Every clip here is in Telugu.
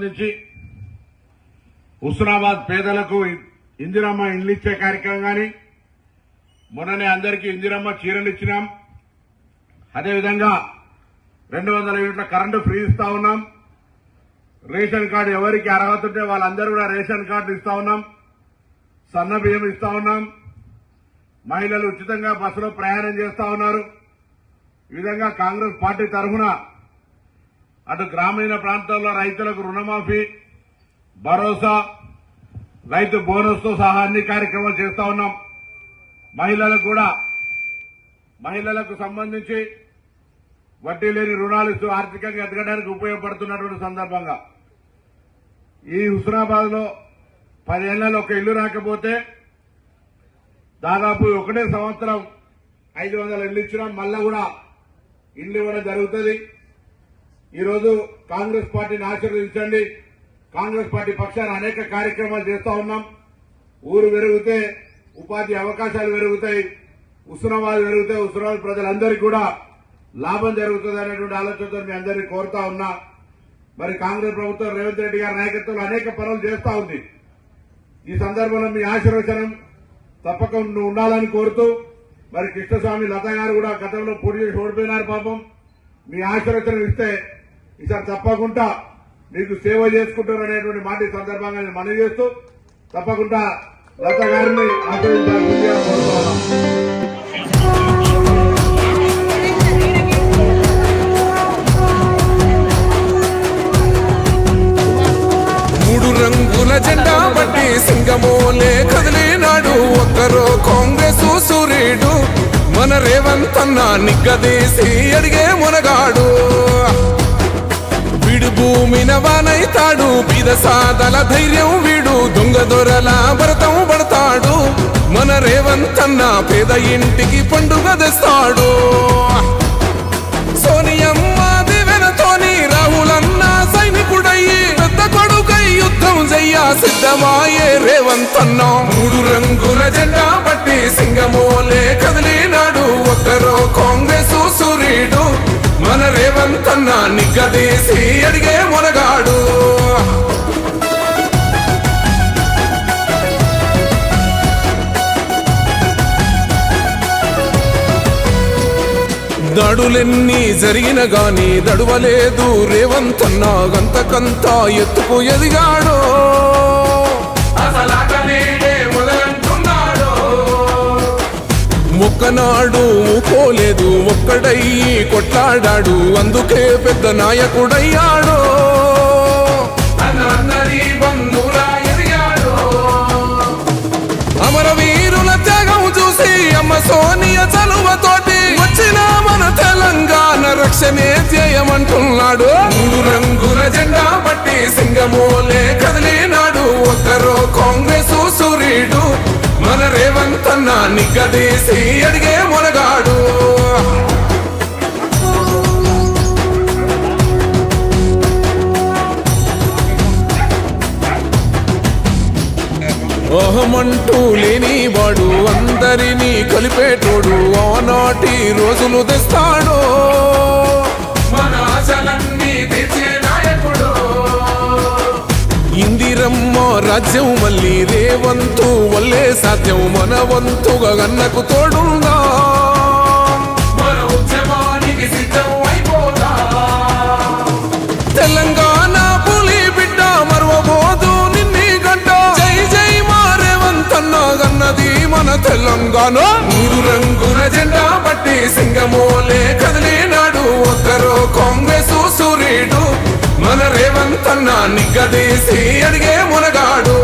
సంబంధించి హుస్నాబాద్ పేదలకు ఇందిరమ్మ ఇండ్లు ఇచ్చే కార్యక్రమం కానీ మొన్ననే అందరికీ ఇందిరమ్మ చీరలు ఇచ్చినాం. అదేవిధంగా 200 యూనిట్ల కరెంటు ఫ్రీ ఇస్తా ఉన్నాం. రేషన్ కార్డు ఎవరికి అర్హత ఉంటే వాళ్ళందరూ కూడా రేషన్ కార్డు ఇస్తా ఉన్నాం. సన్న బియ్యం ఇస్తా ఉన్నాం. మహిళలు ఉచితంగా బస్సులో ప్రయాణం చేస్తా ఉన్నారు. ఈ విధంగా కాంగ్రెస్ పార్టీ తరఫున అటు గ్రామీణ ప్రాంతాల్లో రైతులకు రుణమాఫీ, భరోసా, రైతు బోనస్ తో సహా అన్ని కార్యక్రమాలు చేస్తా ఉన్నాం. మహిళలకు సంబంధించి వడ్డీ లేని రుణాలు ఇస్తూ ఆర్థికంగా ఎదగడానికి ఉపయోగపడుతున్నటువంటి సందర్భంగా ఈ హుస్నాబాద్ లో 10 ఏళ్లలో ఒక ఇల్లు రాకపోతే దాదాపు ఒకటే సంవత్సరం 500 ఇళ్లు ఇచ్చినా మళ్ళా కూడా ఇల్లు ఇవ్వడం జరుగుతుంది. ఈరోజు కాంగ్రెస్ పార్టీని ఆశీర్వదించండి. కాంగ్రెస్ పార్టీ పక్షాన అనేక కార్యక్రమాలు చేస్తా ఉన్నాం. ఊరు పెరిగితే ఉపాధి అవకాశాలు పెరుగుతాయి, హుస్నాబాద్ పెరిగితే హుస్నాబాద్ ప్రజలందరికీ కూడా లాభం జరుగుతుంది అనేటువంటి ఆలోచనతో మీ అందరినీ కోరుతా ఉన్నా. మరి కాంగ్రెస్ ప్రభుత్వం రేవంత్ రెడ్డి గారి నాయకత్వంలో అనేక పనులు చేస్తా ఉంది. ఈ సందర్భంలో మీ ఆశీర్వచనం తప్పకుండా ఉండాలని కోరుతూ, మరి కృష్ణస్వామి లత గారు కూడా గతంలో పోటీ చేసి ఓడిపోయినారు. పాపం మీ ఆశీర్వచనం ఇస్తే ఈసారి తప్పకుండా మీకు సేవ చేసుకుంటారు అనేటువంటి మాట ఈ సందర్భంగా నేను మనవి చేస్తూ తప్పకుండా లత గారిని ఆశీర్వదించాల్సిందిగా కోరుతున్నాను. జెండా బట్టి సింగమోలే కదిలినాడు ఒక్కరో కాంగ్రెస్ సూర్యుడు మన రేవంత్ అన్న నిగ్గదీసి అడిగే మునగాడు. వీడు భూమిన వానైతాడు, బీద సాదల ధైర్యం వీడు, దొంగ దొరల భరతం పడతాడు. మన రేవంత్ అన్న పేద ఇంటికి పండుగ తెస్తాడు. సోనియమ్మ దివెనతోని రాహులన్న సైనికుడయ్యి పెద్ద కొడుకై యుద్ధం చెయ్య సిద్ధమాయే రేవంత్ అన్న. 3 రంగుల జెండా పట్టి సింగమోలే కదిలినాడు ఒక్కరో కాంగ్రెస్ సూర్యుడు మన రేవంత్ అన్న నిగ్గదీసి అడిగే మునగాడు. దాడులెన్ని జరిగిన గాని దడువలేదు రేవంత్ అన్న, గంతకంత ఎత్తుకు ఎదిగాడు. ఒక్కనాడు ఊకోలేదు, ఒక్కడయ్యి కొట్లాడాడు, అందుకే పెద్ద నాయకుడయ్యాడు. అమరవీరుల త్యాగం చూసి అమ్మ సోనియ చలువతోటి వచ్చిన మన తెలంగాణ రక్షణే చేయమంటున్నాడు. 3 రంగుల జెండా పట్టి సింగమోలే కదిలినాడు ఒక్కరో కాంగ్రెస్ సూర్యుడు మన రేవంత్ అన్న నిగ్గదీసి అడిగే మునగాడు. అహమంటూ లేని వాడు అందరినీ కలిపేటోడు, ఆనాటి రోజులు తెస్తాడు. మన ఆశలన్నీ తెచ్చే నాయకుడు. ఇందిరమ్మ రాజ్యం మళ్ళీ రేవంతు వల్లే సాధ్యం, మన వంతుగా గన్నకు తోడుందా. మన ఉద్యమానికి సిద్ధం అయిపోదా. తెలంగాణ పులి బిడ్డ మరవబోదు నిన్ని గంట. జై జై మా రేవంత్ అన్న గన్నది మన తెలంగాణ. 3 రంగుల జెండా పట్టి సింగమోలే కదిలినాడు ఒక్కరో కాంగ్రెస్ సూర్యుడు మన రేవంత్ అన్న నిగ్గదీసి అడిగే మునగాడు.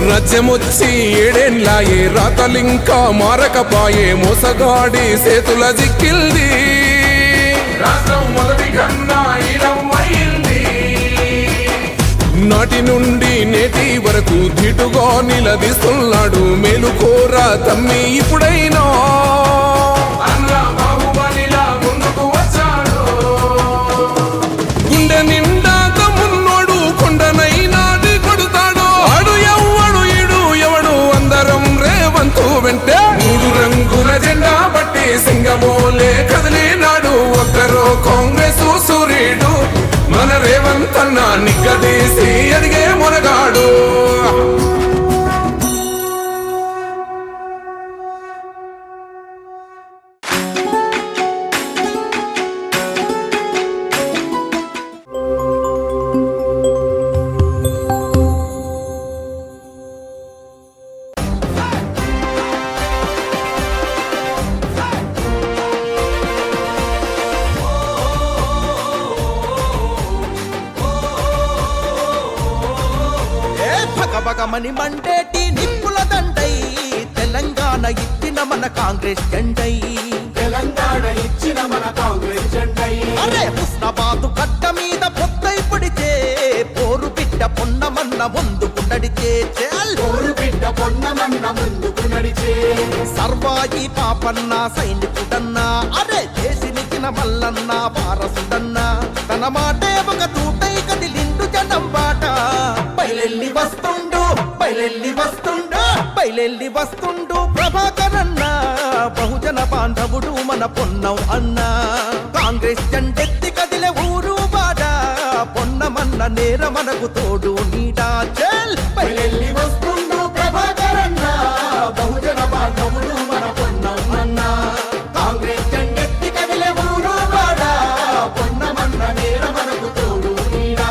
రాజ్యమొచ్చి 7 ఏళ్లాయే, రాతలింకా మారకపాయే, మోసగాడి చేతుల జిక్కిల్ది. రాష్ట్రం మొదటి కన్నా నాటి నుండి నేటి వరకు ధీటుగా నిలదీస్తున్నాడు. మేలుకోరా తమ్మి ఇప్పుడైనా. గుండె నిండా తమ్మున్నోడు కొండనైనా కొడుతాడు. ఆడు ఎవ్వడు ఈడు ఎవడు అందరం రేవంతు వెంటే రేవంతన్న నిగ్గదీసి ఎదిగే మునగాడు. భగభగమని మండేటి నిప్పుల దండై తెలంగాణ ఇచ్చిన మన కాంగ్రెస్ జెండై. తెలంగాణ ఇచ్చిన మన కాంగ్రెస్ జెండై. అరే హుస్నాబాదు కట్ట మీద పొత్తై పొడితే పోరు బిడ్డ పొన్నమన్న ముందుకు నడిచే. పోరు బిడ్డ పొన్నమన్న ముందుకు నడిచే. సర్వాయి పాపన్న సైనికుడన్నా అరే దేశినికిన మల్లన్న వారసుడన్నా తన మాటే ఒక తూటై కదిలిండు జనం బాట. బయలెల్లి వస్తుండు బయలెల్లి వస్తుండు బయలెల్లి వస్తుండు ప్రభాకరన్న బహుజన బాంధవుడు మన పొన్నం అన్న. కాంగ్రెస్ జెండెత్తి కదిలే ఊరు బాట పొన్నమన్న నేర మనకు తోడు నీడా. చెల్ బయలెల్లి వస్తుండు ప్రభాకరన్న బహుజన బాంధవుడు మన పొన్నమన్న. కాంగ్రెస్ జెండెత్తి కదిలే ఊరు వాడ పొన్నమన్న నేర మనకు తోడు నీడా.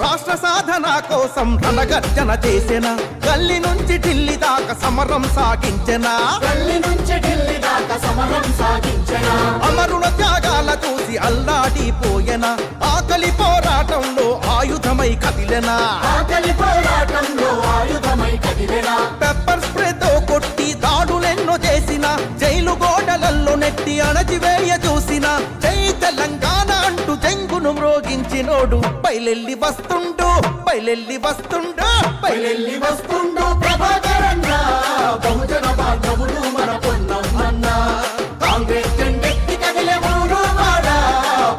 రాష్ట్ర సాధన కోసం రణగర్జన చేసిన గల్లి నుంచి ఢిల్లీ దాకా సమరం సాగించిన. గల్లి నుంచి ఢిల్లీ దాకా సమరం సాగించిన. అమరుల త్యాగాల చూసి అల్లాడిపోయెన ఆకలి పోరాటంలో ఆయుధమై కదిలెన. ఆకలి పోరాటంలో ఆయుధమై కదిలెన. పెప్పర్ స్ప్రేతో కొట్టి దాడులెన్నో చేసిన జైలు గోడలల్లో నెట్టి అణచివేయ చూసిన. జై తెలంగాణ అంటూ జంగును మ్రోగించినోడు బయలెల్లి వస్తుండు బయలెల్లి వస్తుండు బయలెల్లి వస్తుండు ప్రభాకరన్న బహుజన బాంధవుడు మన పొన్నమన్న. కాంగ్రెస్ జెండెత్తి కదిలే ఊరు వాడ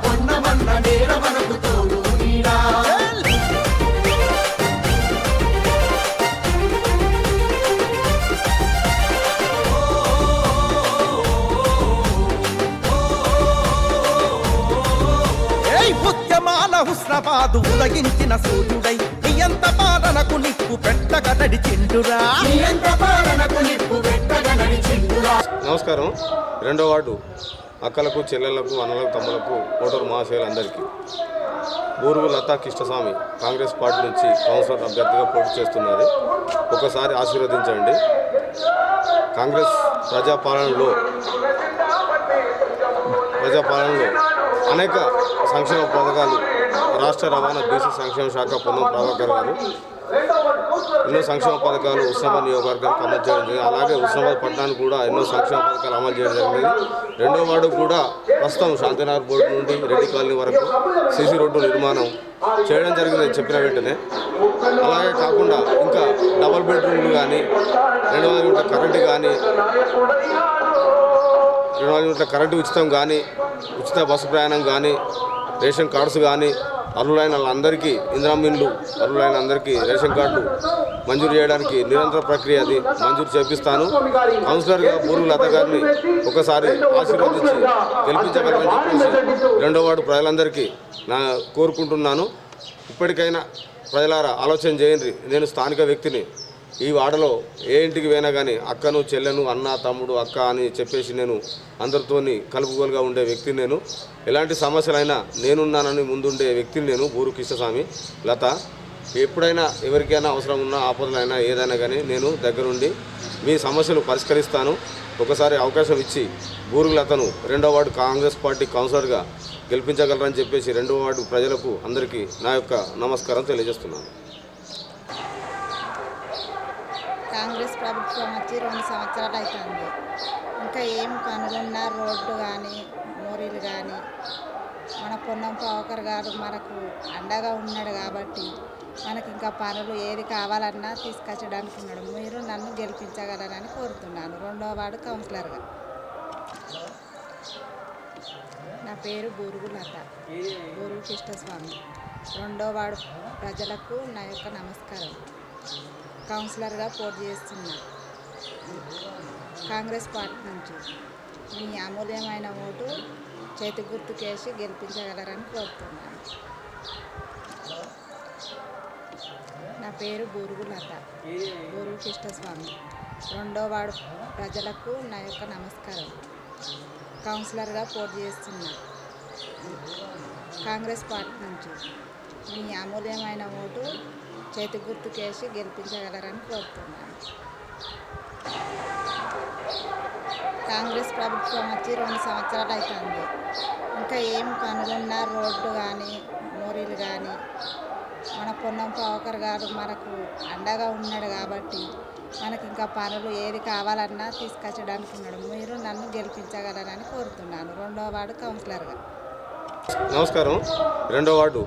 పొన్నమన్న నేర మనకు తోడు నీడా. ఉద్యమాల హుస్నాబాదు ఉదయించిన సూర్యుడై నియంత పాలనకు నిప్పు పెట్టగా నడిచిండురా. నియంత పాలనకు నిప్పు పెట్టగా నడిచిండురా. నమస్కారం. 2వ వార్డు అక్కలకు చెల్లెళ్లకు అన్నలకు తమ్ములకు ఓటరు మహాశయులందరికీ బూరుగు లతా కృష్ణస్వామి కాంగ్రెస్ పార్టీ నుంచి కౌన్సిలర్ అభ్యర్థిగా పోటీ చేస్తున్నది. ఒకసారి ఆశీర్వదించండి. కాంగ్రెస్ ప్రజాపాలనలో అనేక సంక్షేమ పథకాలు రాష్ట్ర రవాణా బీసీ సంక్షేమ శాఖ పొన్నం ప్రభాకర్ గారు ఎన్నో సంక్షేమ పథకాలు ఉస్మానాబాద్ నియోజకవర్గానికి అమలు చేయడం జరిగింది. అలాగే ఉస్మానాబాద్ పట్టణానికి కూడా ఎన్నో సంక్షేమ పథకాలు అమలు చేయడం జరిగింది. 2వ వార్డు కూడా ప్రస్తుతం శాంతినగర్ బోర్డు నుండి రెడ్డి కాలనీ వరకు సీసీ రోడ్డు నిర్మాణం చేయడం జరిగింది చెప్పిన వెంటనే. అలాగే కాకుండా ఇంకా డబుల్ బెడ్రూమ్లు కానీ 200 యూనిట్ల కరెంటు కానీ 200 యూనిట్ల కరెంటు ఉచితం కానీ ఉచిత బస్సు ప్రయాణం కానీ రేషన్ కార్డ్స్ కానీ అర్హులైన వాళ్ళందరికీ ఇందిరామిన్లు అర్హులైన అందరికీ రేషన్ కార్డులు మంజూరు చేయడానికి నిరంతర ప్రక్రియ అది మంజూరు చేపిస్తాను. కౌన్సిలర్గా బూరుగు లత గారిని ఒకసారి ఆశీర్వదించి గెలిపించగలరని చెప్పేసి 2వ వార్డు ప్రజలందరికీ కోరుకుంటున్నాను. ఇప్పటికైనా ప్రజలారా ఆలోచన చేయండి. నేను స్థానిక వ్యక్తిని. ఈ వాడలో ఏ ఇంటికి పోయినా కానీ అక్కను చెల్లెను అన్న తమ్ముడు అక్క అని చెప్పేసి నేను అందరితోని కలుపుగోలుగా ఉండే వ్యక్తిని. నేను ఎలాంటి సమస్యలైనా నేనున్నానని ముందుండే వ్యక్తిని నేను బూరు కృష్ణస్వామి లత. ఎప్పుడైనా ఎవరికైనా అవసరం ఉన్నా ఆపదలైనా ఏదైనా కానీ నేను దగ్గరుండి మీ సమస్యలు పరిష్కరిస్తాను. ఒకసారి అవకాశం ఇచ్చి బూరుగు లతను 2వ వార్డు కాంగ్రెస్ పార్టీ కౌన్సిలర్గా గెలిపించగలరని చెప్పేసి 2వ వార్డు ప్రజలకు అందరికీ నా యొక్క నమస్కారం తెలియజేస్తున్నాను. కాంగ్రెస్ ప్రభుత్వం వచ్చి 2 సంవత్సరాలు అవుతుంది. ఇంకా ఏం పనులున్నా రోడ్లు కానీ మోరీలు కానీ మన పొన్నం ప్రభాకర్ గారు మనకు అండగా ఉన్నాడు కాబట్టి మనకి ఇంకా పనులు ఏది కావాలన్నా తీసుకొచ్చడానికి ఉన్నాడు. మీరు నన్ను గెలిపించగలరని కోరుతున్నాను 2వ వార్డు కౌన్సిలర్గా. నా పేరు బూరుగు లత, బూరుగు కృష్ణస్వామి. రెండో వార్డు ప్రజలకు నా యొక్క నమస్కారం. కౌన్సిలర్గా పోటీ చేస్తున్నా కాంగ్రెస్ పార్టీ నుంచి. మీ అమూల్యమైన ఓటు చేతి గుర్తుకేసి గెలిపించగలరని కోరుతున్నాను. నా పేరు బూరుగు లత, బూరుగు కృష్ణస్వామి. రెండో వార్డు ప్రజలకు నా యొక్క నమస్కారం. కౌన్సిలర్గా పోటీ చేస్తున్నా కాంగ్రెస్ పార్టీ నుంచి. మీ అమూల్యమైన ఓటు చేతి గుర్తుకేసి గెలిపించగలరని కోరుతున్నాను. కాంగ్రెస్ ప్రభుత్వం వచ్చి 2 సంవత్సరాలు అవుతుంది. ఇంకా ఏం పనులున్నా రోడ్డు కానీ మోరీలు కానీ మన పొన్నం పవకర్ గారు మనకు అండగా ఉన్నాడు కాబట్టి మనకి ఇంకా పనులు ఏది కావాలన్నా తీసుకొచ్చడానికి ఉన్నాడు. మీరు నన్ను గెలిపించగలరని కోరుతున్నాను. రెండో వార్డు కౌన్సిలర్గా. నమస్కారం. 2వ వార్డు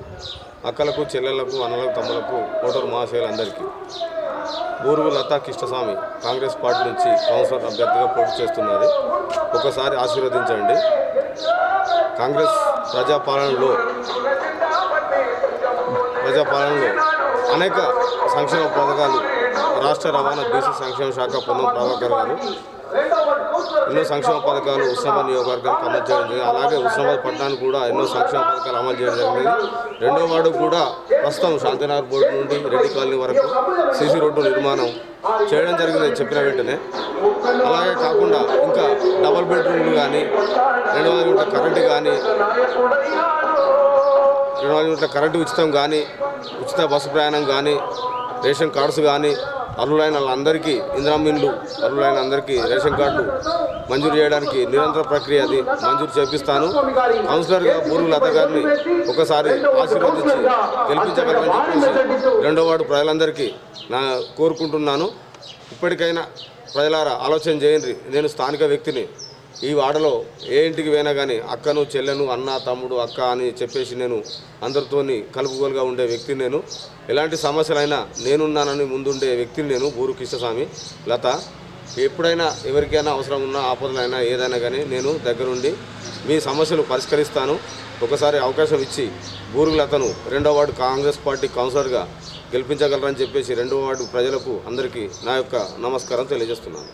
అక్కలకు, చెల్లెళ్లకు, అన్నలకు, తమ్ములకు, ఓటరు మహాశయులందరికీ బూరుగు లతా కృష్ణస్వామి కాంగ్రెస్ పార్టీ నుంచి కౌన్సిలర్ అభ్యర్థిగా పోటీ చేస్తున్నది. ఒకసారి ఆశీర్వదించండి. కాంగ్రెస్ ప్రజాపాలనలో అనేక సంక్షేమ పథకాలు రాష్ట్ర రవాణా బీసీ సంక్షేమ శాఖ పొన్నం ప్రభాకర్ గారు ఎన్నో సంక్షేమ పథకాలు ఉస్మానాబాద్ నియోజకవర్గానికి అమలు చేయడం జరిగింది. అలాగే ఉస్మానాబాద్ పట్టణానికి కూడా ఎన్నో సంక్షేమ పథకాలు అమలు చేయడం జరిగింది. 2వ వార్డు కూడా ప్రస్తుతం శాంతినగర్ బోర్డు నుండి రెడ్డి కాలనీ వరకు సీసీ రోడ్డు నిర్మాణం చేయడం జరిగిందని చెప్పిన వెంటనే, అలాగే కాకుండా ఇంకా డబుల్ బెడ్రూమ్లు కానీ 200 యూనిట్ల కరెంటు కానీ 200 యూనిట్ల కరెంటు ఉచితం కానీ, ఉచిత బస్సు ప్రయాణం కానీ, రేషన్ కార్డ్స్ కానీ, అర్హులైన వాళ్ళందరికీ ఇందిరమ్మ ఇండ్లు, అర్హులైన అందరికీ రేషన్ కార్డులు మంజూరు చేయడానికి నిరంతర ప్రక్రియ అది మంజూరు చేపిస్తాను. కౌన్సిలర్గా బూరుగు లత గారిని ఒకసారి ఆశీర్వదించి గెలిపించగలరని చెప్పేసి 2వ వార్డు ప్రజలందరికీ కోరుకుంటున్నాను. ఇప్పటికైనా ప్రజలారా ఆలోచన చేయండి. నేను స్థానిక వ్యక్తిని. ఈ వాడలో ఏ ఇంటికి పోయినా కానీ అక్కను, చెల్లెను, అన్న, తమ్ముడు, అక్క అని చెప్పేసి నేను అందరితోని కలుపుగోలుగా ఉండే వ్యక్తిని. నేను ఎలాంటి సమస్యలైనా నేనున్నానని ముందుండే వ్యక్తిని నేను. బూరుగు కృష్ణస్వామి లత. ఎప్పుడైనా ఎవరికైనా అవసరం ఉన్నా, ఆపదలైనా ఏదైనా కానీ నేను దగ్గరుండి మీ సమస్యలు పరిష్కరిస్తాను. ఒకసారి అవకాశం ఇచ్చి బూరుగు లతను 2వ వార్డు కాంగ్రెస్ పార్టీ కౌన్సిలర్గా గెలిపించగలరని చెప్పేసి 2వ వార్డు ప్రజలకు అందరికీ నా యొక్క నమస్కారం తెలియజేస్తున్నాను.